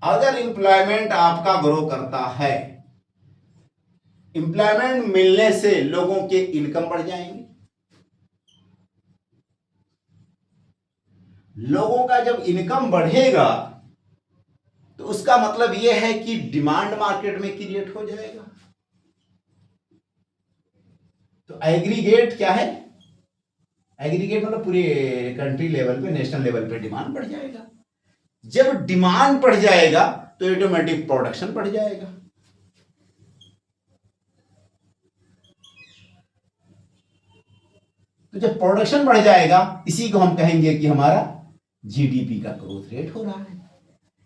अगर एम्प्लॉयमेंट आपका ग्रो करता है, एम्प्लॉयमेंट मिलने से लोगों के इनकम बढ़ जाएंगे। लोगों का जब इनकम बढ़ेगा तो उसका मतलब यह है कि डिमांड मार्केट में क्रिएट हो जाएगा। तो एग्रीगेट क्या है? एग्रीगेट मतलब पूरे कंट्री लेवल पे, नेशनल लेवल पे डिमांड बढ़ जाएगा। जब डिमांड बढ़ जाएगा तो ऑटोमेटिक प्रोडक्शन बढ़ जाएगा। तो जब प्रोडक्शन बढ़ जाएगा, इसी को हम कहेंगे कि हमारा जीडीपी का ग्रोथ रेट हो रहा है।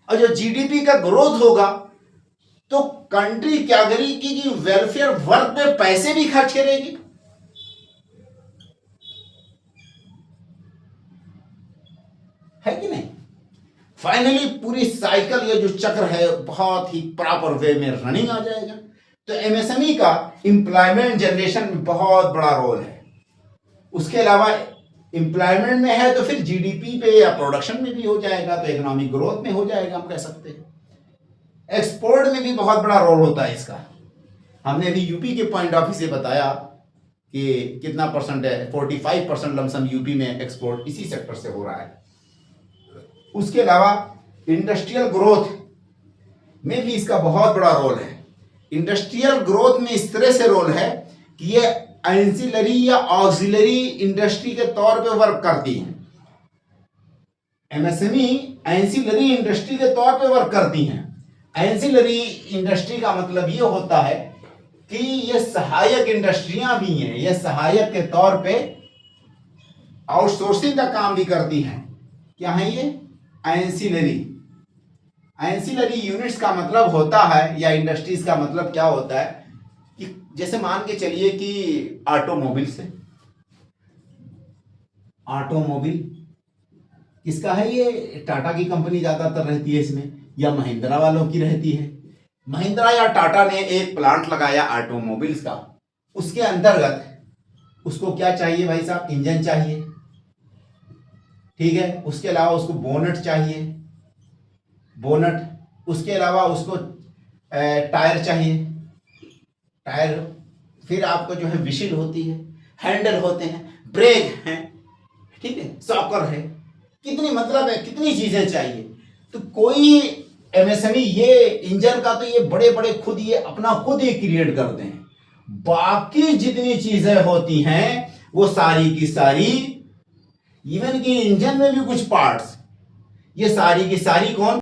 और जो जीडीपी का ग्रोथ होगा तो कंट्री क्या करेगी कि वेलफेयर वर्क पे पैसे भी खर्च करेगी। है कि नहीं? फाइनली पूरी साइकिल, ये जो चक्र है, बहुत ही प्रॉपर वे में रनिंग आ जाएगा। तो एमएसएमई का एम्प्लॉयमेंट जनरेशन में बहुत बड़ा रोल है। उसके अलावा एम्प्लॉयमेंट में है तो फिर जीडीपी पे या प्रोडक्शन में भी हो जाएगा, तो इकोनॉमिक ग्रोथ में हो जाएगा, हम कह सकते हैं। एक्सपोर्ट में भी बहुत बड़ा रोल होता है इसका। हमने अभी यूपी के पॉइंट ऑफ व्यू से बताया कि कितना परसेंट है, 45% लमसम यूपी में एक्सपोर्ट इसी सेक्टर से हो रहा है। उसके अलावा इंडस्ट्रियल ग्रोथ में भी इसका बहुत बड़ा रोल है। इंडस्ट्रियल ग्रोथ में इस तरह से रोल है कि ये एंसिलरी या ऑक्सिलरी इंडस्ट्री के तौर पे वर्क करती है। एमएसएमई एंसिलरी इंडस्ट्री के तौर पे वर्क करती हैं। एंसिलरी इंडस्ट्री का मतलब ये होता है कि ये सहायक इंडस्ट्रियां भी हैं, ये सहायक के तौर पे आउटसोर्सिंग का काम भी करती हैं। क्या है ये? एंसिलरी। एंसिलरी यूनिट्स का मतलब होता है, या इंडस्ट्रीज का मतलब क्या होता है कि जैसे मान के चलिए कि ऑटोमोबाइल से, ऑटोमोबाइल किसका है? ये टाटा की कंपनी ज्यादातर रहती है इसमें, या महिंद्रा वालों की रहती है। महिंद्रा या टाटा ने एक प्लांट लगाया ऑटोमोबाइल्स का, उसके अंतर्गत उसको क्या चाहिए भाई साहब? इंजन चाहिए, ठीक है। उसके अलावा उसको बोनट चाहिए, बोनट। उसके अलावा उसको टायर चाहिए, टायर। फिर आपको जो है विशिल होती है, हैंडल होते हैं, ब्रेक हैं, ठीक है, सॉकर है। कितनी मतलब है, कितनी चीजें चाहिए। तो कोई एमएसएमई ये इंजन का तो ये बड़े बड़े खुद ये अपना खुद ही क्रिएट करते हैं। बाकी जितनी चीजें होती हैं वो सारी की सारी, इवन कि इंजन में भी कुछ पार्ट्स, ये सारी की सारी कौन